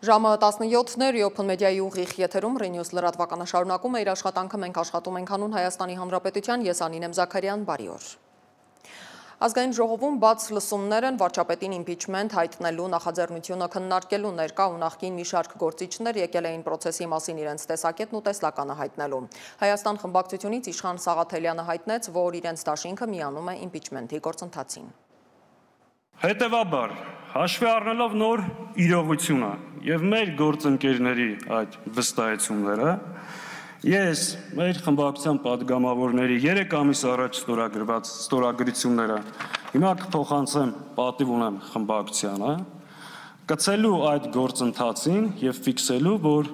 Ժամը 17-ներ Open Media-ի ուղիղ եթերում Renews լրատվականը շարունակում է իր աշխատանքը, մենք աշխատում ենք հանուն Հայաստանի Հանրապետության, ես Անին եմ Զաքարյան, բարի օր։ Ազգային ժողովում բաց լսումներ են վարչապետին իմպիչմենտ հայտնելու նախաձեռնությունը քննարկելու, ներկա ու նախկին մի շարք գործիչներ եկել էին պրոցեսի մասին իրենց տեսակետն ու տեսլականը հայտնելու։ Հայաստան խմբակցությունից Իշխան Սաղաթելյանը հայտնեց, որ իրենց դաշինքը միանում է իմպիչմենտի գործընթացին։ Հետևաբար, հաշվի առնելով նոր իրողությունը եւ մեր գործընկերների այդ վստահեցումները, ես մեր խմբակցության падգամավորների 3 ամիս առաջ ստորագրված ստորագրությունները հիմա կփոխանցեմ, պատիվ ունեմ խմբակցությանը, կցելու այդ գործընթացին եւ ֆիքսելու, որ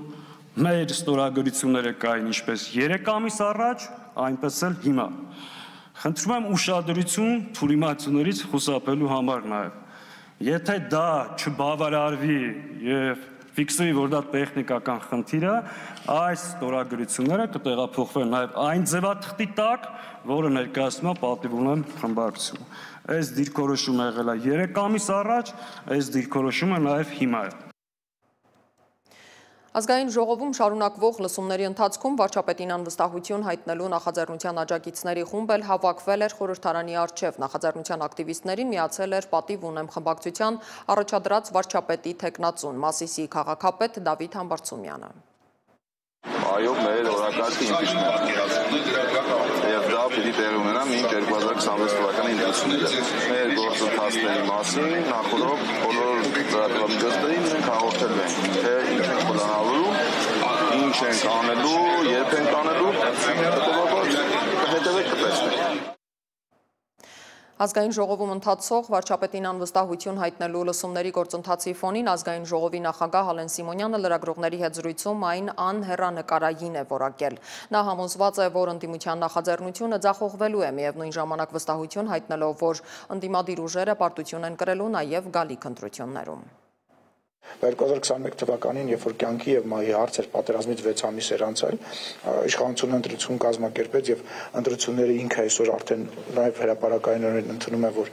մեր ստորագրությունները կային ինչպես 3 ամիս առաջ, այնպես էլ հիմա։ Խնդրում եմ ուշադրություն թյուրիմացություններից խուսափելու համար նաև։ Եթե դա չբավարարվի եւ ֆիքսվի, որ դա տեխնիկական խնդիր է, այս ստորագրությունները կտեղափոխվեն նաև այն ձևաթղթի տակ, որը ներկայացնում է պատիվ ունեմ խմբակցություն։ Այս դիրքորոշումը եղել է 3 ամիս առաջ, այս դիրքորոշումը նաև հիմա է։ Ազգային ժողովում շարունակվող լսումների ընթացքում վարչապետին անվստահություն հայտնելու նախաձեռնության աջակիցների խումբ էլ հավաքվել էր խորհրդարանի առջև։ Նախաձեռնության ակտիվիստներին միացել էր պատիվ ունեմ խմբակցության առաջադրած վարչապետի թեկնածուն Մասիսի քաղաքապետ Դավիթ Համբարձումյանը։ Այո, մեր օրակարգը իմպիչմենտ եւ դա պիտի տեղի ունենա մինչ 2026 թվականի ընտրությունները։ Մեր գործընթացների մասին նախորդ բոլոր լրատվամիջոցներին մենք հաղորդել ենք, թե ինչ ենք պլանավորում, ինչ ենք անելու, երբ ենք անելու, հետեւաբար հետևեք կտեսնեք։ Ազգային ժողովում ընթացող վարչապետին անվստահություն հայտնելու լսումների գործընթացի ֆոնին ազգային ժողովի նախագահ Հալեն Սիմոնյանը լրագրողների հետ զրույցում այն անհեռանկարային է որակել։ Նա համոզված է, որ ընդդիմության նախաձեռնությունը ձախողվելու է, միևնույն ժամանակ վստահություն հայտնելով, որ ընդդիմադիր ուժերը պարտություն են կրելու նաև գալիք ընտրություններում։ 2021 թվականին, երբ որ կյանքի եւ մահի հարց էր, պատերազմից 6 ամիս էր անցել, իշխանությունը ընտրություն կազմակերպեց եւ ընտրությունները ինքը այսօր արդեն նաեւ հրապարակայինորեն ընդունում է, որ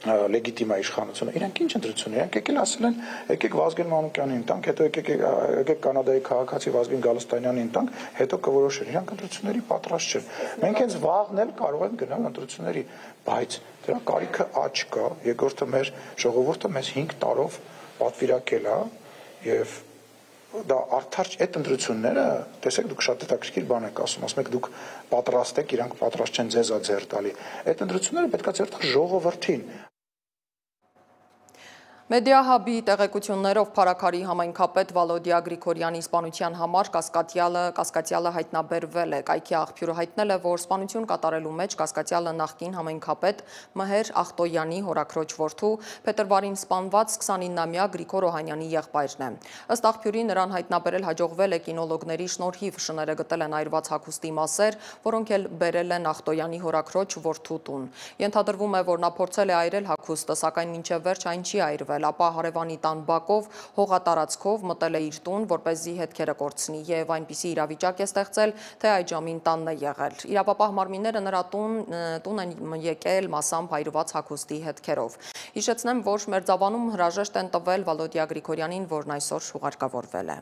լեգիտիմ է իշխանությունը։ Իրանք ինչ ընտրություն են, եկել ասել են, եկեք Վազգեն Մանուկյանին տանք, հետո եկեք Կանադայի քաղաքացի Վազգեն Գալստանյանին տանք, հետո կորոշեն։ Իրանք ընտրությունների պատրաստ չեն։ Մենք հենց վաղն էլ կարող ենք գնալ ընտրությունների, բայց դրա կարիքը աճ կա։ Երկրորդը մեր ժողովուրդը մեզ 5 տարով պատվիրակել է եւ դա արդար այդ ընտրությունները, տեսեք դուք շատ հետաքրքիր բան եք ասում, ասում եք դուք պատրաստ եք, իրանք պատրաստ չեն ձեզ ձեռ տալի։ Այդ ընտրությունները պետք է ձեռ տալ ժողովրդին։ Մեդիահաբի տեղեկություններով Փարաքարի համայնքապետ Վալոդիա Գրիգորյանի սպանության համար կասկածյալը հայտնաբերվել է։ Կայքի աղբյուրը հայտնել է, որ սպանություն կատարելու մեջ կասկածյալը նախկին համայնքապետ Մհեր Ախտոյանի հորաքրոջ որդու փետրվարին սպանված 29-ամյա Գրիգոր Օհանյանի եղբայրն է։ Ըստ աղբյուրի նրան հայտնաբերել հաջողվել է կինոլոգների շնորհիվ, շները գտել են այրված հագուստի մասեր, որոնք էլ բերել են Ախտոյանի հորաքրոջ որդու տուն։ Ենթադրվում է, որ նա փորձել է այրել հագուստը, սակայն մինչև վերջ այն չի այրվել, ապա հարևանի տան բակով հողատարածքով մտել է իր տուն, որպեսզի հետքերը կորցնի եւ այնպիսի իրավիճակ է ստեղծել, թե այդ ժամին տանն է եղել։ Իրավապահ մարմինները նրա տուն են եկել մասամբ այրված հագուստի հետքերով։ Հիշեցնեմ, որ Մերձավանում հրաժեշտ են տվել Վալոդիա Գրիգորյանին, որն այսօր ուղարկավորվել է։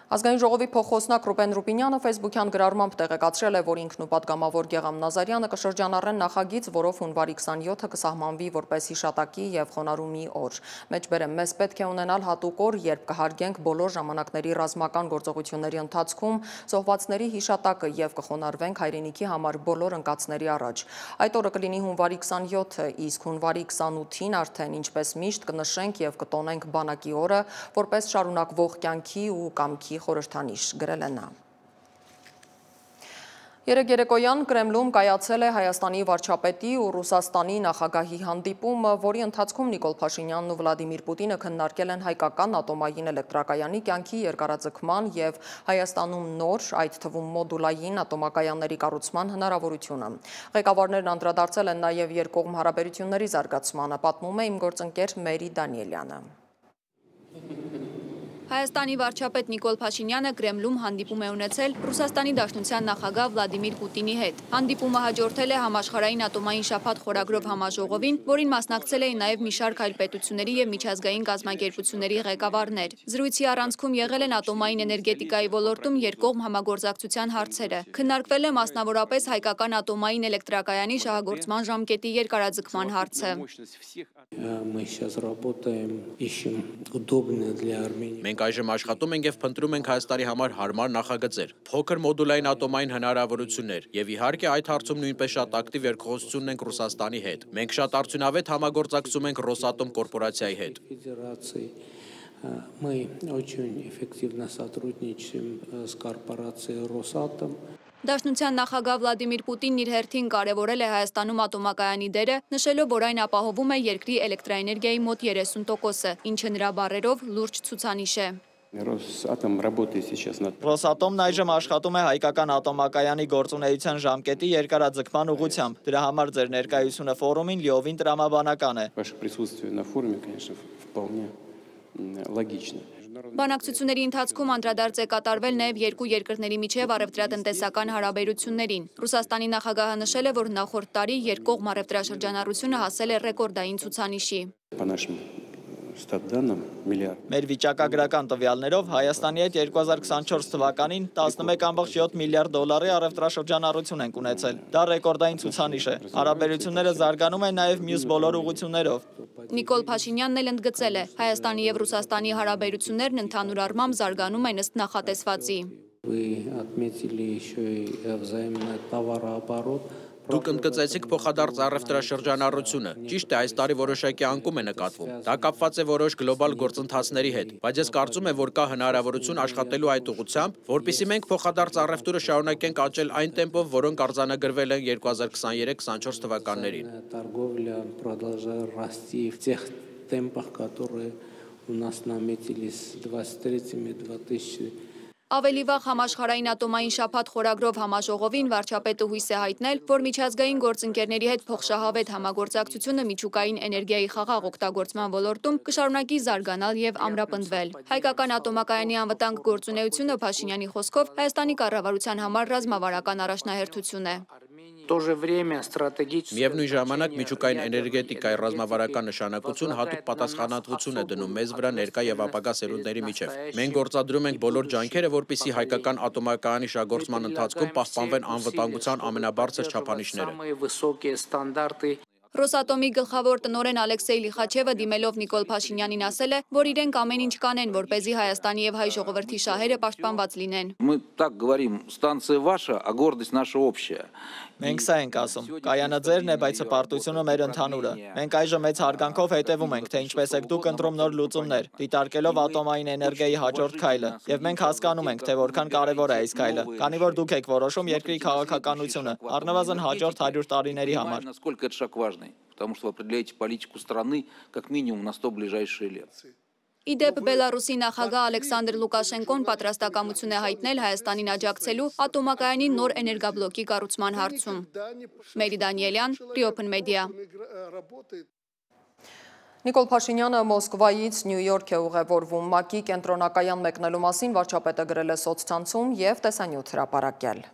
Ազգային ժողովի փոխոսնակ Ռուբեն Ռուբինյանը Facebook-յան գրառմամբ տեղեկացրել է, որ ինքն ու պատգամավոր Գեգամ Նազարյանը կշրջանառեն նախագիծ, որով հունվարի 27-ը կսահմանվի որպես հիշատակի եւ խոնարհումի օր։ Մեջբերեմ, մեզ պետք է ունենալ հատուկ օր, երբ կհարգենք բոլոր ժամանակների ռազմական գործողությունների ընթացքում զոհվածների հիշատակը եւ կխոնարհվենք հայրենիքի համար բոլոր ընկածների առաջ։ Այդ օրը կլինի հունվարի 27-ը, իսկ հունվարի 28-ին արդեն ինչպես միշտ կնշենք եւ կտոնենք բանակի օրը, որպես շարունակվող կյանքի ու կամքի խորհրդանիշ, գրել է նա։ Երեկոյան Կրեմլում կայացել է Հայաստանի վարչապետի ու Ռուսաստանի նախագահի հանդիպումը, որի ընթացքում Նիկոլ Փաշինյանն ու Վլադիմիր Պուտինը քննարկել են հայկական ատոմային էլեկտրակայանի կյանքի երկարաձգման եւ Հայաստանում նոր, այդ թվում մոդուլային ատոմակայանների կառուցման հնարավորությունը։ Ղեկավարներն անդրադարձել են նաեւ երկկողմ հարաբերությունների զարգացմանը, պատմում է իմ գործընկեր Մերի Դանիելյանը։ Հայաստանի վարչապետ Նիկոլ Փաշինյանը Կրեմլում հանդիպում է ունեցել Ռուսաստանի Դաշնության նախագահ Վլադիմիր Պուտինի հետ։ Հանդիպումը հաջորդել է համաշխարհային ատոմային շաբաթ խորագրով համաժողովին, որին մասնակցել էին նաև մի շարք այլ պետությունների եւ միջազգային կազմակերպությունների ղեկավարներ։ Զրույցի առանցքում եղել են ատոմային էներգետիկայի ոլորտում երկկողմ համագործակցության հարցերը։ Քննարկվել է մասնավորապես հայկական ատոմային էլեկտրակայանի շահագործման ժամկետի երկարաձգման հարցը։ Մենք այժմ աշխատում ենք եւ փնտրում ենք Հայաստանի համար հարմար նախագծեր, փոքր մոդուլային ատոմային հնարավորություններ եւ իհարկե այդ հարցում նույնպես շատ ակտիվ երկխոսություն ունենք Ռուսաստանի հետ։ Մենք շատ արդյունավետ համագործակցում ենք Ռոսատոմ կորպորացիայի հետ։ Мы очень эффективно сотрудничаем с корпорацией «Росатом». Դաշնության նախագահ Վլադիմիր Պուտինն իր հերթին կարևորել է Հայաստանում ատոմակայանի դերը, նշելով, որ այն ապահովում է երկրի էլեկտրաէներգիայի մոտ 30%-ը, ինչը նրա բառերով լուրջ ցուցանիշ է։ Ռոսատոմն այժմ աշխատում է հայկական ատոմակայանի գործունեության ժամկետի երկարաձգման ուղղությամբ։ Դրա համար ձեր ներկայությունը ֆորումին լիովին տրամաբանական է։ Բանակցությունների ընթացքում անդրադարձ է կատարվել նաև երկու երկրների միջև առևտրատնտեսական հարաբերություններին։ Ռուսաստանի նախագահը նշել է, որ նախորդ տարի երկկողմ առևտրաշրջանառությունը հասել է ռեկորդային ցուցանիշի։ Մեր վիճակագրական տվյալներով Հայաստանի հետ 2024 թվականին 11.7 միլիարդ դոլարի առևտրաշրջանառություն ենք ունեցել։ Դա ռեկորդային ցուցանիշ է։ Հարաբերությունները զարգանում են նաև մյուս բոլոր ուղղություններով։ Նիկոլ Փաշինյանն էլ ընդգծել է, Հայաստանի եւ Ռուսաստանի հարաբերություններն ընդհանուր առմամբ զարգանում են ըստ նախատեսվածի։ Դուք ընդգծեցիք փոխադարձ առևտրաշրջանառությունը։ Ճիշտ է, այս տարի որոշակի անկում է նկատվում։ Դա կապված է որոշ գլոբալ գործընթացների հետ, բայց ես կարծում եմ, որ կա հնարավորություն աշխատելու այդ ուղղությամբ, որպեսզի մենք փոխադարձ առևտուրը շարունակենք աճել այն տեմպով, որոնք արձանագրվել են 2023-24 թվականներին։ Ավելի վաղ համաշխարհային ատոմային շաբաթ խորագրով համաժողովին վարչապետը հույս է հայտնել, որ միջազգային գործընկերների հետ փոխշահավետ համագործակցությունը միջուկային էներգիայի խաղաղ օգտագործման ոլորտում կշարունակի զարգանալ եւ ամրապնդվել։ Հայկական ատոմակայանի անվտանգ գործունեությունը Փաշինյանի խոսքով Հայաստանի կառավարության համար ռազմավարական առաջնահերթություն է։ Միևնույն ժամանակ միջուկային էներգետիկայի ռազմավարական նշանակություն հատուկ պատասխանատվություն է դնում մեզ վրա ներկա եւ ապագա սերունդների միջև։ Մենք գործադրում ենք բոլոր ջանքերը, որպեսզի հայկական ատոմակայանի շահգործման ընթացքում պահպանվեն անվտանգության ամենաբարձր չափանիշները։ Ռոսատոմի գլխավոր տնօրեն Ալեքսեյ Լիխաչևը դիմելով Նիկոլ Փաշինյանին ասել է, որ իրենք ամեն ինչ կանեն, որպեսզի Հայաստանի եւ հայ ժողովրդի շահերը պաշտպանված լինեն։ Մենք սա ենք ասում։ Կայանը ձերն է, բայց հպարտությունը մեր ընդհանուրը։ Մենք այժմ մեծ հարգանքով հետևում ենք, թե ինչպես եք դուք ընտրում նոր լուծումներ, դիտարկելով ատոմային էներգիայի հաջորդ քայլը։ Եվ մենք հասկանում ենք, թե որքան կարևոր է այս քայլը, քանի որ դուք եք որոշում երկրի քաղաքականությունը, առնվազն հաջորդ 100 տարիների համար։ Потому что вы определяете политику страны как минимум на 100 ближайшие лет. Իդեպ Բելարուսի նախագահ Ալեքսանդր Լուկաշենկոն պատրաստակամություն է հայտնել Հայաստանին աջակցելու ատոմակայանի նոր էներգաբլոկի կառուցման հարցում։ Մերի Դանիելյան, Open Media։ Նիկոլ Փաշինյանը Մոսկվայից Նյու Յորք է ուղևորվում։ ՄԱԿ-ի կենտրոնակայան մեկնելու մասին վարչապետը գրել է սոցցանցում եւ տեսանյութ հրապարակել։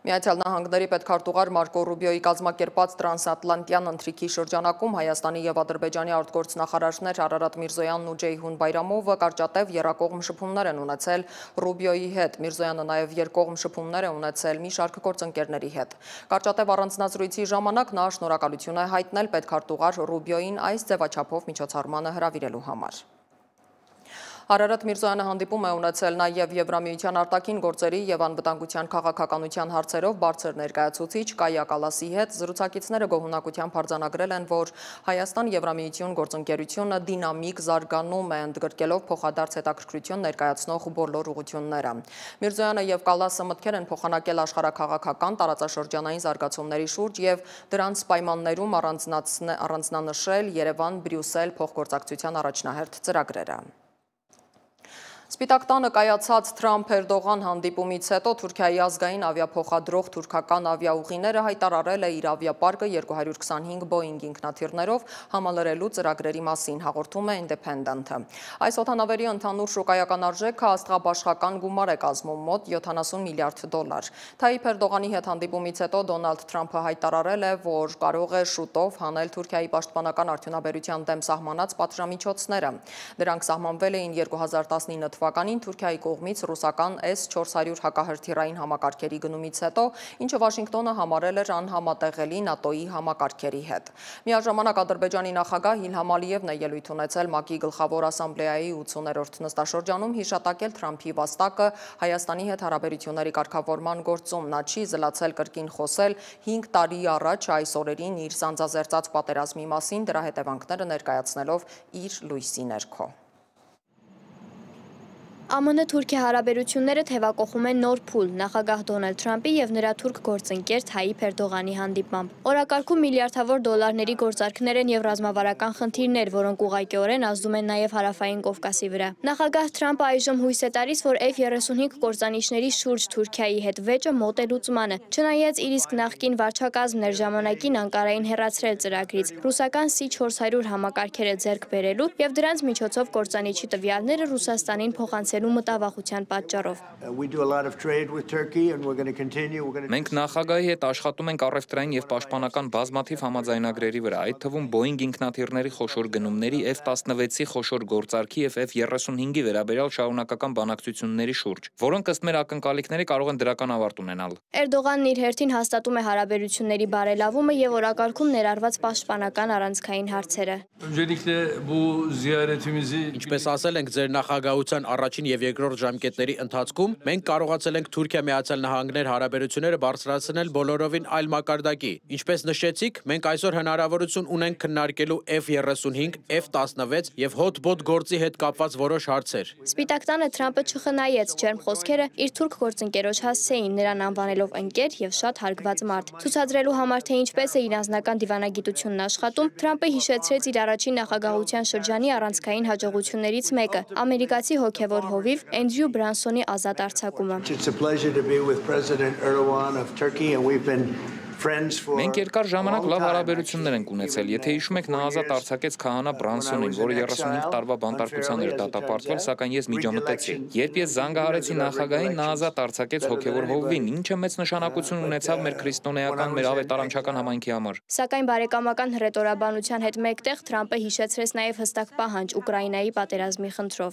Միացյալ Նահանգների պետքարտուղար Մարկո Ռուբիոյի կազմակերպած տրանսատլանտյան ընթրիքի շրջանակում Հայաստանի եւ Ադրբեջանի արտգործնախարարներ Արարատ Միրզոյանն ու Ջեյհուն Բայրամովը կարճատև եռակողմ շփումներ են ունեցել Ռուբիոյի հետ։ Միրզոյանը նաեւ երկկողմ շփումներ է ունեցել մի շարք գործընկերների հետ։ Կարճատև առանձնազրույցի ժամանակ նա շնորհակալություն է հայտնել պետքարտուղար Ռուբիոյին այս ձևաչափով միջոցառմանը հրավիրելու համար։ Արարատ Միրզոյանը հանդիպում է ունեցել նաև Եվրամիության արտաքին գործերի եւ անվտանգության քաղաքականության հարցերով բարձր ներկայացուցիչ Կայա Կալասի հետ զրուցակիցները գոհունակությամբ արձանագրել են, որ Հայաստան-Եվրամիություն գործընկերությունը դինամիկ զարգանում է, ընդգրկելով փոխադարձ հետաքրքրություն ներկայացնող բոլոր ուղղությունները։ Միրզոյանը եւ Կալասը մտքեր են փոխանակել աշխարհաքաղաքական տարածաշրջանային զարգացումների շուրջ եւ դրանց պայմաններում առանձնանշել Երևան-Բրյուսել փոխգործակցության առաջնահերթ ծրագրերը։ Սպիտակ տանը կայացած Թրամփ-Էրդողան հանդիպումից հետո Թուրքիայի ազգային ավիափոխադրող թուրքական ավիաուղիները հայտարարել է իր ավիապարկը 225 Boeing ինքնաթիռներով համալրելու ծրագրերի մասին, հաղորդում է Independent-ը։ Այս օդանավերի ընդհանուր շուկայական արժեքը աստղաբաշխական գումար է կազմում մոտ $70 միլիարդ։ Թայիփ Էրդողանի հետ հանդիպումից հետո Դոնալդ Թրամփը հայտարարել է, որ կարող է շուտով հանել Թուրքիայի պաշտպանական արդյունաբերության դեմ սահմանած պատժամիջոցները։ Դրանք սահմանվել էին 2019 թվականին Թուրքիայի կողմից ռուսական S-400 հակահրթիռային համակարգերի գնումից հետո, ինչը Վաշինգտոնը համարել էր անհամատեղելի ՆԱՏՕ-ի համակարգերի հետ։ Միաժամանակ Ադրբեջանի նախագահ Իլհամ Ալիևն է ելույթ ունեցել ՄԱԿ-ի գլխավոր ասամբլեայի 80-րդ նստաշրջանում հիշատակել Թրամփի վաստակը Հայաստանի հետ հարաբերությունների կարգավորման գործում։ Նա չի զլացել կրկին խոսել 5 տարի առաջ այս օրերին իր սանձազերծած պատերազմի մասին, դրա հետևանքները ներկայացնելով իր լույսի ներքո։ ԱՄՆ-Թուրքիա հարաբերությունները թևակողում են նոր փուլ նախագահ Դոնալդ Թրամփի եւ նրա թուրք գործընկեր Թայիփ Էրդողանի հանդիպմամբ։ Օրակարգում միլիարդավոր դոլարների գործարքներ են եւ ռազմավարական խնդիրներ, որոնք ուղղակիորեն ազդում են նաեւ հարավային Կովկասի վրա։ Նախագահ Թրամփը այժմ հույս է տալիս, որ F-35 կործանիչների շուրջ Թուրքիայի հետ վեճը մոտ է լուծմանը։ Չնայած իր իսկ նախկին վարչակազմն էր ժամանակին Անկարային հեռացրել ծրագրից ռուսական C-400 համակարգերը ձեռք բերելու եւ դրանց միջոցով կործանիչի տվյալները Ռուսաստանին փոխանցել մտավախության պատճառով։ Մենք նախագահի հետ աշխատում ենք առևտրային եւ պաշտպանական բազմաթիվ համաձայնագրերի վրա, այդ թվում Boeing ինքնաթիռների խոշոր գնումների, F-16-ի խոշոր գործարքի եւ F-35-ի վերաբերյալ շարունակական բանակցությունների շուրջ, որոնք ըստ մեր ակնկալիքների կարող են դրական ավարտ ունենալ։ Էրդողանն իր հերթին հաստատում է հարաբերությունների բարելավումը եւ օրակարգում ներառված պաշտպանական առանցքային հարցերը։ Ինչպես ասել ենք ձեր նախագահության առաջին եւ երկրորդ ժամկետների ընթացքում մենք կարողացել ենք Թուրքիա-Միացյալ Նահանգներ հարաբերությունները բարձրացնել բոլորովին այլ մակարդակի։ Ինչպես նշեցիք, մենք այսօր հնարավորություն ունենք քննարկելու F-35, F-16 եւ հոտ-բոտ գործի հետ կապված որոշ հարցեր։ Սպիտակ տանը Թրամփը չխնայեց ջերմ խոսքերը իր թուրք գործընկերոջ հասցեին, նրան անվանելով ընկեր եւ շատ հարգված մարդ։ Ցուցադրելու համար, թե ինչպես է իր անձնական դիվանագիտությունն աշխատում, Թրամփը հիշեցրեց իր առաջին նախագահության շրջանի առանցքային հաջողություններից մեկը՝ ամերիկացի հոգեվոր հովիվ Էնդրյու Բրանսոնի ազատ արձակումը։ Մենք երկար ժամանակ լավ հարաբերություններ ենք ունեցել, եթե հիշում եք, նա ազատ արձակեց քահանա Բրանսոնին, որը 35 տարվա բանտարկության էր դատապարտվել, սակայն ես միջամտեցի։ Երբ ես զանգահարեցի նախագահին, նա ազատ արձակեց հոգևոր հովվին, ինչը մեծ նշանակություն ունեցավ մեր քրիստոնեական, մեր ավետարանչական համայնքի համար։ Սակայն բարեկամական հռետորաբանության հետ մեկտեղ Թրամփը հիշեցրեց նաև հստակ պահանջ Ուկրաինայի պատերազմի խնդրով։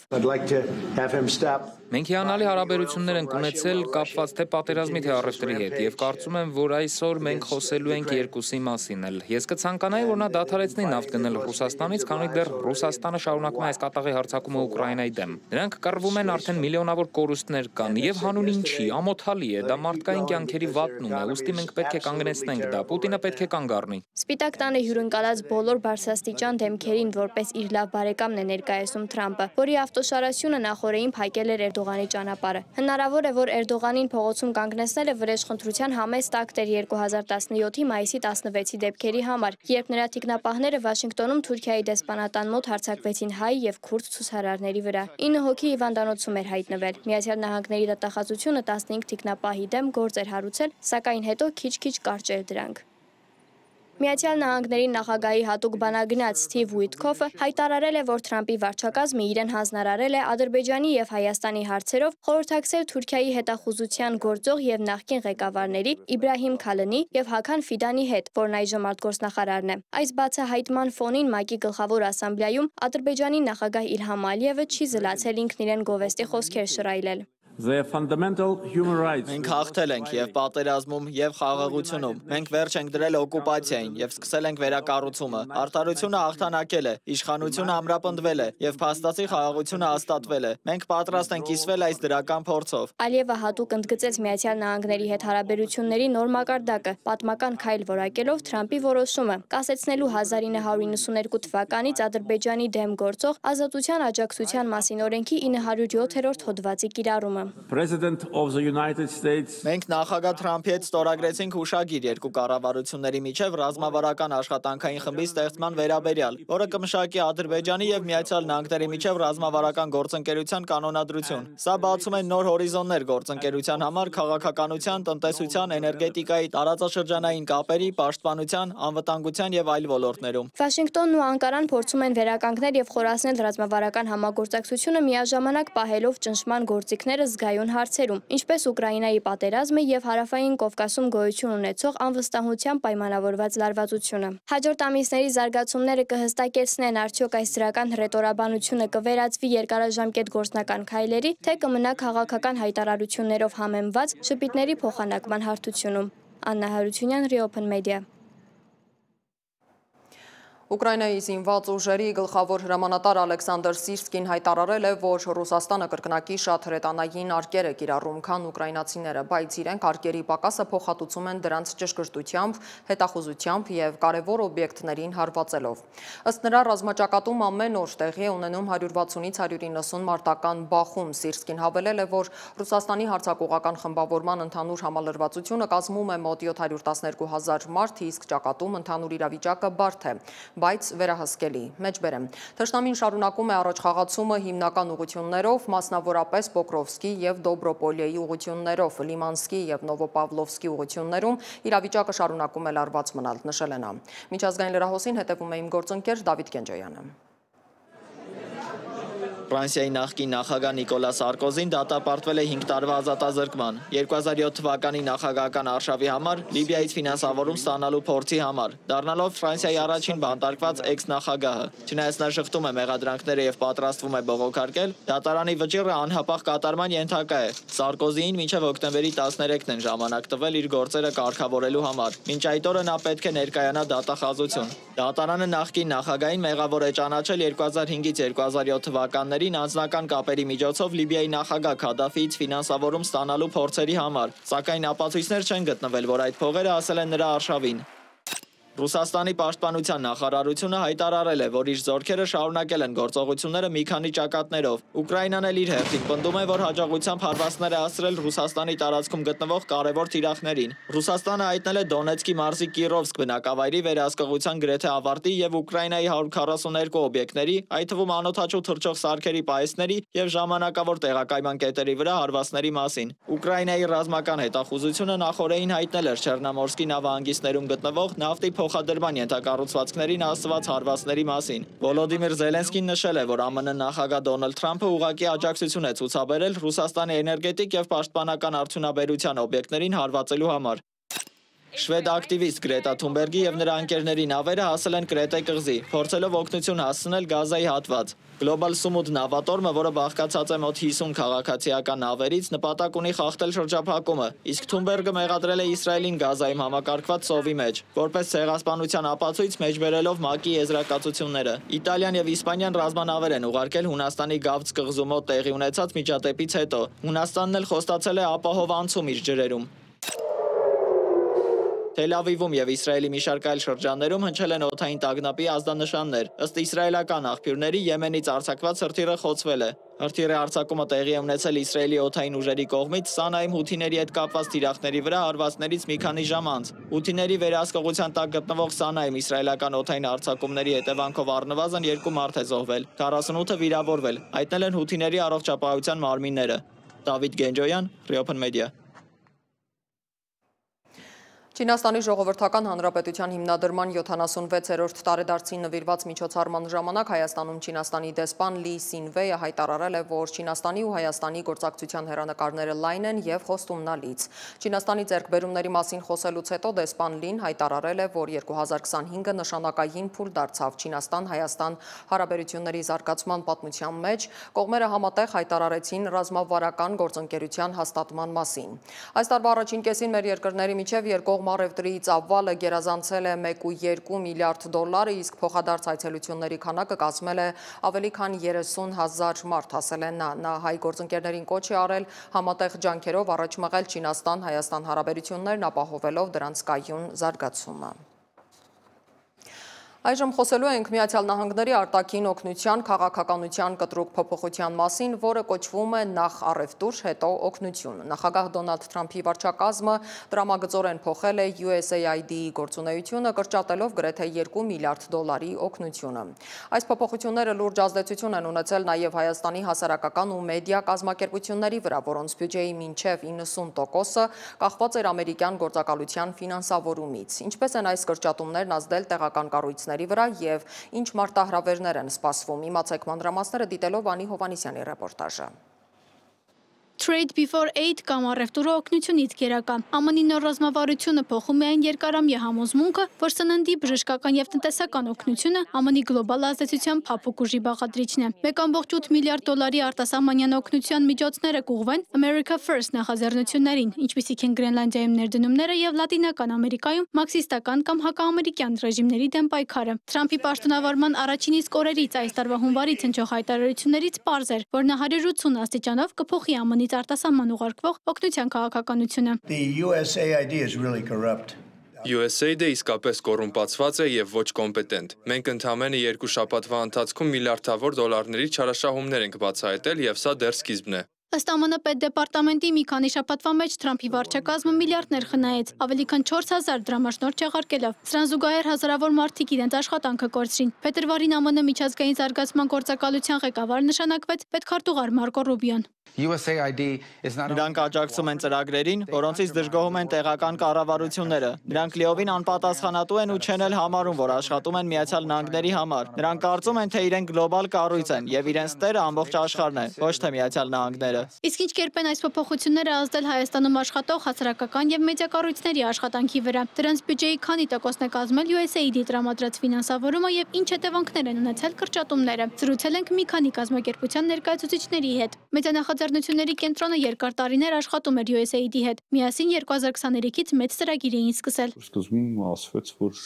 Մենք հիանալի հարաբերություններ ենք ունեցել կապված թե պատերազմի, թե առևտրի հետ, եւ կարծում եմ, որ այսօր մենք խոսելու ենք երկուսի մասին էլ։ Ես կցանկանայի, որ նա դադարեցնի նավթ գնել Ռուսաստանից, քանի դեռ Ռուսաստանը շարունակում է այս կատաղի հարձակումը Ուկրաինայի դեմ։ Նրանք կռվում են, արդեն միլիոնավոր կորուստներ կան, եւ հանուն ինչի, ամոթալի է, դա մարդկային կյանքերի վատնում է, ուստի մենք պետք է կանգնեցնենք դա, Պուտինը պետք է կանգ առնի։ Սպիտակ տանը հյուրընկալած բոլոր բարձրաստիճան դեմքերին որպես իր լավ բարեկամն է ներկայացնում Թրամփը, որի ավտոշարասյունը նախորդին փակել էր Էրդողանի ճանապարհը։ Հնարավոր է, որ Էրդողանին փողոցում կանգնեցնելը վրեժխնդրության համեստ ակտ էր 2017-ի մայիսի 16-ի դեպքերի համար, երբ նրա թիկնապահները Վաշինգտոնում Թուրքիայի դեսպանատան մոտ հարձակվեցին հայ եւ քուրդ ցուցարարների վրա։ 9 հոգի հիվանդանոցում էր հայտնվել։ Միացյալ Նահանգների դատախազությունը 15 թիկնապահի դեմ գործ էր հարուցել, սակայն հետո քիչ-քիչ կարճ էր դրանք։ Միացյալ Նահանգների նախագահի հատուկ բանագնաց Սթիվ Ուիտքոֆը հայտարարել է, որ Թրամփի վարչակազմը իրեն հանձնարարել է Ադրբեջանի եւ Հայաստանի հարցերով խորհրդակցել Թուրքիայի հետախուզության գործող եւ նախկին ղեկավարների Իբրահիմ Քալնի եւ Հական Ֆիդանի հետ, որն այժմ արտգործնախարարն է։ Այս բացահայտման ֆոնին ՄԱԿ-ի գլխավոր ասամբլեայում Ադրբեջանի նախագահ Իլհամ Ալիևը չի զլացել ինքն իրեն գովեստի խոսքեր շռայլել։ Մենք հաղթել ենք եւ պատերազմում եւ խաղաղությունում։ Մենք վերջ ենք դրել օկուպացիային եւ սկսել ենք վերակառուցումը։ Արդարությունը հաղթանակել է, իշխանությունը ամրապնդվել է եւ փաստացի խաղաղությունը հաստատվել է։ Մենք պատրաստ ենք կիսվել այս դրական փորձով։ Ալիևը հատուկ ընդգծեց Միացյալ Նահանգների հետ հարաբերությունների նոր մակարդակը, պատմական քայլ որակելով Թրամփի որոշումը կասեցնելու 1992 թվականից Ադրբեջանի դեմ գործող ազատության աջակցության մասին օրենքի 907-րդ հոդվածի կիրառումը։ Մենք նախագահ Թրամփի հետ ստորագրեցինք հուշագիր երկու կառավարությունների միջև ռազմավարական աշխատանքային խմբի ստեղծման վերաբերյալ, որը կմշակի Ադրբեջանի եւ Միացյալ Նահանգների միջև ռազմավարական գործընկերության կանոնադրություն։ Սա բացում է նոր հորիզոններ գործընկերության համար քաղաքականության, տնտեսության, էներգետիկայի, տարածաշրջանային կապերի, պաշտպանության, անվտանգության եւ այլ ոլորտներում։ Վաշինգտոնն ու Անկարան փորձում են վերականգնել եւ խորացնել ռազմավարական համագործակցությունը միաժամանակ պահելով ճնշման գործիքները զգայուն հարցերում, ինչպես Ուկրաինայի պատերազմը եւ Հարավային Կովկասում գոյություն ունեցող անվստահությամբ պայմանավորված լարվածությունը։ Հաջորդ ամիսների զարգացումները կհստակեցնեն արդյոք այս դրական հռետորաբանությունը կվերածվի երկարաժամկետ գործնական քայլերի, թե կմնա քաղաքական հայտարարություններով համեմված շփիթների փոխանակման հարթությունում։ Աննա Հարությունյան, Reopen Media։ Ուկրաինայի զինված ուժերի գլխավոր հրամանատար Ալեքսանդր Սիրսկին հայտարարել է, որ Ռուսաստանը կրկնակի շատ հրետանային արկեր է կիրառում, քան ուկրաինացիները, բայց իրենք արկերի պակասը փոխհատուցում են դրանց ճշգրտությամբ, հետախուզությամբ եւ կարևոր օբյեկտներին հարվածելով։ Ըստ նրա, ռազմաճակատում ամեն օր տեղի է ունենում 160-ից 190 մարտական բախում։ Սիրսկին հավելել է, որ Ռուսաստանի հարձակողական խմբավորման ընդհանուր համալրվածությունը կազմում է մոտ 712,000 մարդ, իսկ ճակատում ընդհանուր իրավիճակը բարդ է, բայց վերահսկելի։ Մեջբերեմ, թշնամին շարունակում է առաջխաղացումը հիմնական ուղղություններով, մասնավորապես Պոկրովսկի եւ Դոբրոպոլիեի ուղղություններով, Լիմանսկի եւ Նովոպավլովսկի ուղղություններում իրավիճակը շարունակում է լարված մնալ, նշել է նա։ Միջազգային լրահոսին հետևում է իմ գործընկեր Դավիթ Կենջոյանը։ Ֆրանսիայի նախկին նախագահ Նիկոլա Սարկոզին դատապարտվել է 5 տարվա ազատազրկման 2007 թվականի նախագահական արշավի համար Լիբիայից ֆինանսավորում ստանալու փորձի համար, դառնալով Ֆրանսիայի առաջին բանտարկված էքս-նախագահը։ Չնայած նա շղթում է մեղադրանքները եւ պատրաստվում է բողոքարկել, դատարանի վճիռը անհապաղ կատարման ենթակա է։ Սարկոզիին մինչև հոկտեմբերի 13-ն են ժամանակ տվել իր գործերը կարգավորելու համար։ Մինչ այդ օրը նա պետք է ներկայանա դատախազություն։ Դատարանը նախկին նախագահին մեղավոր է ճանաչել 2005-ից 2007 թվականներին անձնական կապերի միջոցով Լիբիայի նախագահ Քադաֆիից ֆինանսավորում ստանալու փորձերի համար, սակայն ապացույցներ չեն գտնվել, որ այդ փողերը հասել են նրա արշավին։ Ռուսաստանի պաշտպանության նախարարությունը հայտարարել է, որ իր զորքերը շարունակել են գործողությունները մի քանի ճակատներով։ Ուկրաինան էլ իր հերթին պնդում է, որ հաջողությամբ հարվածներ է հասցրել Ռուսաստանի տարածքում գտնվող կարևոր թիրախներին։ Ռուսաստանը հայտնել է Դոնեցկի մարզի Կիրովսկ բնակավայրի վերահսկողության գրեթե ավարտի եւ Ուկրաինայի 142 օբյեկտների, այդ թվում անօդաչու թռչող սարքերի պահեստների եւ ժամանակավոր տեղակայման կետերի վրա հարվածների մասին։ Ուկրաինայի ռազմական հետախուզությունը նախորդին հայտնել էր Չեռնոմորսկի նավահանգիստներում գտնվող նավթի փոխադրման ենթակառուցվածքներին հասցված հարվածների մասին։ Վոլոդիմիր Զելենսկին նշել է, որ ԱՄՆ նախագահ Դոնալդ Թրամփը ուղղակի աջակցություն է ցուցաբերել Ռուսաստանի էներգետիկ եւ պաշտպանական արդյունաբերության օբյեկտներին հարվածելու համար։ Շվեդ ակտիվիստ Գրետա Թունբերգի եւ նրա ընկերների նավերը հասել են Կրետե կղզի, փորձելով օգնություն հասցնել Գազայի հատված։ Global Sumud նավատորմը, որը բաղկացած է մոտ 50 քաղաքացիական նավերից, նպատակ ունի խախտել շրջափակումը, իսկ Թունբերգը մեղադրել է Իսրայելին Գազայում համակարգված ծովի մեջ, որպես ցեղասպանության ապացույց մեջբերելով ՄԱԿ-ի եզրակացությունները։ Իտալիան եւ Իսպանիան ռազմանավեր են ուղարկել Հունաստանի Գավձ կղզու մոտ տեղի ունեցած միջադեպից հետո։ Հունաստանն էլ խոստացել է ապահով անցում իր ջրերում։ Թել Ավիվում եւ Իսրայելի մի շարք այլ շրջաններում հնչել են օդային տագնապի ազդանշաններ։ Ըստ իսրայելական աղբյուրների Եմենից արձակված հրթիռը խոցվել է։ Հրթիռի արձակումը տեղի է ունեցել Իսրայելի օդային ուժերի կողմից Սանայում հութիների հետ կապված թիրախների վրա հարվածներից մի քանի ժամ անց։ Հութիների վերահսկողության տակ գտնվող Սանայում իսրայելական օդային արձակումների հետևանքով առնվազն 2 մարդ է զոհվել, 48-ը վիրավորվել։ Հայտնել են հութիների առողջապահության մարմինները։ Դավիթ Գենջոյան, Reopen Media։ Չինաստանի ժողովրդական հանրապետության հիմնադրման 76-րդ տարեդարձին նվիրված միջոցառման ժամանակ Հայաստանում Չինաստանի դեսպան Լի Սինվեյը հայտարարել է, որ Չինաստանի ու Հայաստանի գործակցության հեռանկարները լայն են եւ խոստումնալից։ Չինաստանի ձեռքբերումների մասին խոսելուց հետո դեսպան Լին հայտարարել է, որ 2025-ը նշանակային փուլ դարձավ Չինաստան-Հայաստան հարաբերությունների զարգացման պատմության մեջ, կողմերը համատեղ հայտարարեցին ռազմավարական գործընկերության հաստատման մասին։ Այս տարվա առաջին կեսին մեր երկրների միջև երկկողմ Մարևտրի ծավալը գերազանցել է 1.2 միլիարդ դոլարը, իսկ փոխադարձ այցելությունների քանակը կազմել է ավելի քան 30,000 մարդ, ասել է նա։ Նա հայ գործընկերներին կոչ է արել համատեղ ջանքերով առաջ մղել Չինաստան-Հայաստան հարաբերություններն, ապահովելով դրանց կայուն զարգացումը։ Այժմ խոսելու ենք Միացյալ Նահանգների արտաքին օգնության քաղաքականության կտրուկ փոփոխության մասին, որը կոչվում է նախ առևտուր, հետո օգնություն։ Նախագահ Դոնալդ Թրամփի վարչակազմը դրամագծորեն փոխել է USAID-ի գործունեությունը, կրճատելով գրեթե $2 միլիարդ օգնությունը։ Այս փոփոխությունները լուրջ ազդեցություն են ունեցել նաև Հայաստանի հասարակական ու մեդիա կազմակերպությունների վրա, որոնց բյուջեի մինչև 90%-ը կախված էր ամերիկյան գործակալության ֆինանսավորումից։ Ինչպես են այս կրճատումներն ազդել տեղական կառույցների վրա և ինչ մարտահրավերներ են սպասվում։ Իմացեք մանրամասները դիտելով Անի Հովանիսյանի ռեպորտաժը։ Trade Before Aid կամ առևտուրը օգնությունից գերակա։ ԱՄՆ-ի նոր ռազմավարությունը փոխում է այն երկարամյա համոզմունքը, որ սննդի, բժշկական և տնտեսական օգնությունը ԱՄՆ-ի գլոբալ ազդեցության փափուկ ուժի բաղադրիչն է։ $1.8 միլիարդ արտասահմանյան օգնության միջոցները կուղղվեն America First նախաձեռնություններին, ինչպիսիք են Գրենլանդիայում ներդնումները և Լատինական Ամերիկայում մարքսիստական կամ հակաամերիկյան ռեժիմների դեմ պայքարը։ Թրամփի պաշտոնավարման առաջին իսկ օրերից այս տարվա հունվարից հնչող հայտարարություններից պարզ էր, որ նա 180 աստիճանով կփոխի ԱՄՆ-ից արտասահման ուղարկվող օգնության քաղաքականությունը։ USAID-ը իսկապես կոռումպացված է և ոչ կոմպետենտ։ Մենք ընդամենը 2 շաբաթվա ընթացքում միլիարդավոր դոլարների չարաշահումներ ենք բացահայտել և սա դեռ սկիզբն է։ Ըստ ԱՄՆ պետդեպարտամենտի մի քանի շաբաթվա մեջ Թրամփի վարչակազմը միլիարդներ խնայեց, ավելի քան 4000 դրամաշնորհ չեղարկելով։ Սրան զուգահեռ հազարավոր մարդիկ իրենց աշխատանքը կորցրին։ Փետրվարին ԱՄՆ միջազգային զարգացման գործակալության ղեկավար նշանակվեց պետքարտուղար Մարկո Ռուբիոն։ Նրանք աջակցում են ծրագրերին, որոնցից դժգոհում են տեղական կառավարությունները։ Նրանք լիովին անպատասխանատու են ու չեն էլ համարում, որ աշխատում են Միացյալ Նահանգների համար։ Նրանք կարծում են, թե իրենք գլոբալ կառույց են և իրենց տերը ամբողջ աշխարհն է, ոչ թե Միացյալ Նահանգները։ Իսկ ինչ կերպ են այս փոփոխությունները ազդել Հայաստանում աշխատող հասարակական և մեդիա կառույցների աշխատանքի վրա։ Դրանց բյուջեի քանի տոկոսն է կազմել USAID-ի տրամադրած ֆինանսավորումը և ինչ հետևանքներ են ունեցել կրճատումները։ Զրուցել ենք մի քանի կազմակերպության ներկայացուցիչների հետ։ Մեծանախաձեռնությունների կենտրոնը երկար տարիներ աշխատում էր USAID-ի հետ։ Միասին 2023-ից մեծ ծրագիր էին սկսել։ Սկզբում ասվեց, որ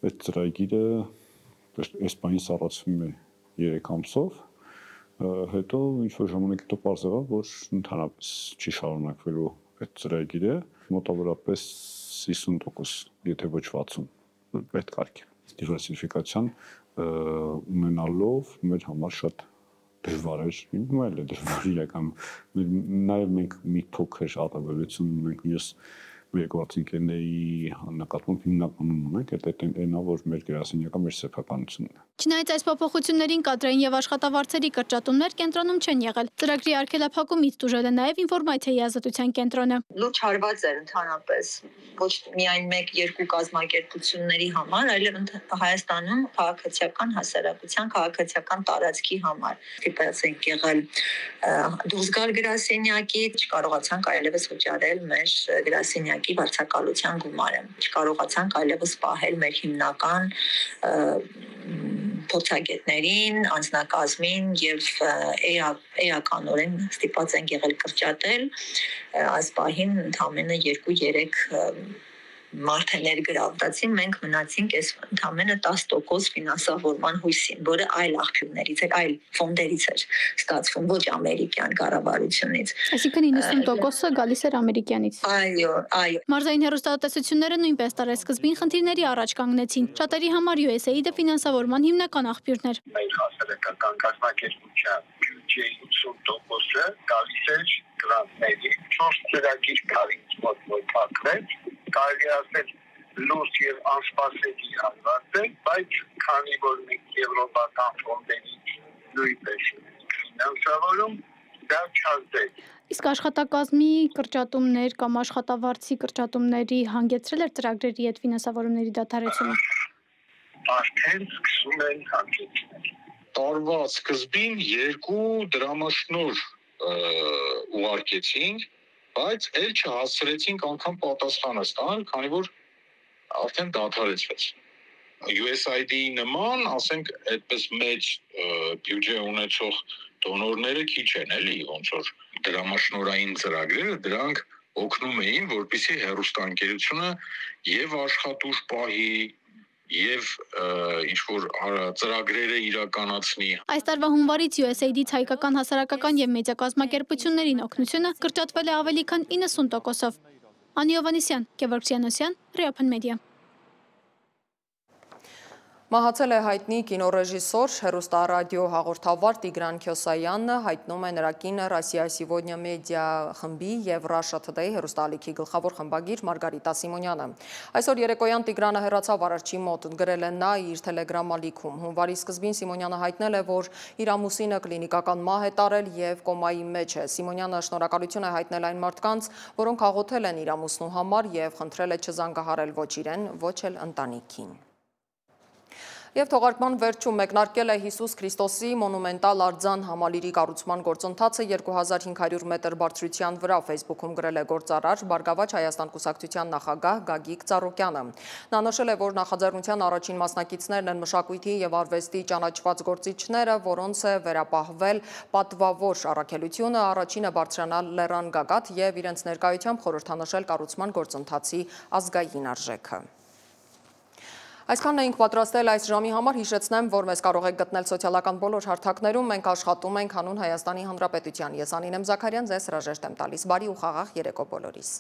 այդ ծրագիրը այս բանից առաջվում է 3 ամսով, հետո ինչ-որ ժամանակ հետո պարզվավ, որ ընդհանրապես չի շարունակվելու այդ ծրագիրը, մոտավորապես 50%, եթե ոչ 60%, պետք է դիվերսիֆիկացիան ունենալով մեր համար շատ դժվար էր, այլ է դժվար իրական, նաև մենք մի փոքր արտավելություն ունենք մյուս մեր գործընկերների նկատմամբ հիմնականում ունենք, այդն է, որ մեր գրասենյակը մեր սեփականությունն է։ Չնայած այս փոփոխություններին կադրային և աշխատավարձերի կրճատումներ կենտրոնում չեն եղել։ Ծրագրի արգելափակումից տուժել է նաև ինֆորմացիայի ազատության կենտրոնը։ Լուրջ հարված էր ընդհանրապես ոչ միայն 1-2 կազմակերպությունների համար, այլև Հայաստանում քաղաքացիական հասարակության, քաղաքացիական տարածքի համար։ Դիտած ենք եղել դուրս գալ գրասենյակից, չկարողացանք այլևս վճարել մեր գրասենյակի վարձակալության գումարը, չկարողացանք այլևս պահել մեր հիմնական փորձագետներին, անձնակազմին և էականորեն ստիպված ենք եղել կրճատել, այս պահին ընդամենը 2-3 մարդ է ներգրավվածին, մենք մնացինք այս ընդամենը 10% ֆինանսավորման հույսին, որը այլ աղբյուրներից էր, այլ ֆոնդերից էր ստացվում, ոչ ամերիկյան կառավարությունից։ Այսինքն 90%-ը գալիս էր ամերիկյանից։ Այո։ Մարզային հեռուստատեսությունները նույնպես տարեսկզբին խնդիրների առաջ կանգնեցին։ Շատերի համար USAID-ը ֆինանսավորման հիմնական աղբյուրն էր։ Մեր հասարակական կազմակերպության բյուջեի 80%-ը գալիս էր գրանտների, 4 ծրագիր կարից մոտ փակվեց, կարելի ասել լուրջ և անսպասելի հարված է, բայց քանի որ մենք եվրոպական ֆոնդերից նույնպես ֆինանսավորում, դա չազդեց։ Իսկ աշխատակազմի կրճատումներ կամ աշխատավարձի կրճատումների հանգեցրել էր ծրագրերի հետ ֆինանսավորումների դադարեցումը։ Արդեն սկսում են հանգեցնել։ Տարվա սկզբին 2 դրամաշնորհ ուղարկեցինք, բայց էլ չհասցրեցինք անգամ պատասխանը ստանալ, քանի որ արդեն դադարեցվեց։ USAID-ի նման, ասենք, այդպես մեծ բյուջե ունեցող դոնորները քիչ են, էլի, ոնց որ դրամաշնորհային ծրագրերը, դրանք օգնում էին, որպեսզի հեռուստաընկերությունը եւ աշխատուժ պահի, եւ ինչ-որ ծրագրերը իրականացնի։ Այս տարվա հունվարից USAID-ից հայկական հասարակական եւ մեդիա կազմակերպություններին օգնությունը կրճատվել է ավելի քան 90%-ով։ Անի Հովանիսյան, Գևորգ Սյանոսյան, Reopen Media։ Մահացել է հայտնի կինոռեժիսոր, հեռուստառադիո հաղորդավար Տիգրան Քյոսայանը, հայտնում է նրա կինը Ռոսիա Սիվոդնյա մեդիա խմբի եւ Russia Today հեռուստաալիքի գլխավոր խմբագիր Մարգարիտա Սիմոնյանը։ Այսօր երեկոյան Տիգրանը հեռացավ Արարչի մոտ, գրել է նա իր Telegram ալիքում։ Հունվարի սկզբին Սիմոնյանը հայտնել է, որ իր ամուսինը կլինիկական մահ է տարել եւ կոմայի մեջ է։ Սիմոնյանը շնորհակալություն է հայտնել այն մարդկանց, որոնք աղոթել են իր ամուսնու համար եւ խնդրել է չզանգահարել ոչ իրեն, ոչ էլ ընտանիքին։ Եվ թողարկման վերջում մեկնարկել է Հիսուս Քրիստոսի մոնումենտալ արձան համալիրի կառուցման գործընթացը 2500 մետր բարձրության վրա Facebook-ում գրել է գործարար Բարգավաճ Հայաստան կուսակցության նախագահ Գագիկ Ծառուկյանը։ Նա նշել է, որ նախաձեռնության առաջին մասնակիցներն են մշակույթի եւ արվեստի ճանաչված գործիչները, որոնց է վերապահվել պատվավոր առաքելությունը, առաջինը բարձրանալ Լեռան Գագաթ եւ իրենց ներկայությամբ խորհրդանշել կառուցման գործընթացի ազգային արժեքը։ Այսքանն էինք պատրաստել այս ժամի համար, հիշեցնեմ, որ մեզ կարող եք գտնել սոցիալական բոլոր հարթակներում, մենք աշխատում ենք հանուն Հայաստանի Հանրապետության։ Ես Անին եմ Զաքարյան, ձեզ հրաժեշտ եմ տալիս, բարի ու խաղաղ երեկո բոլորիս։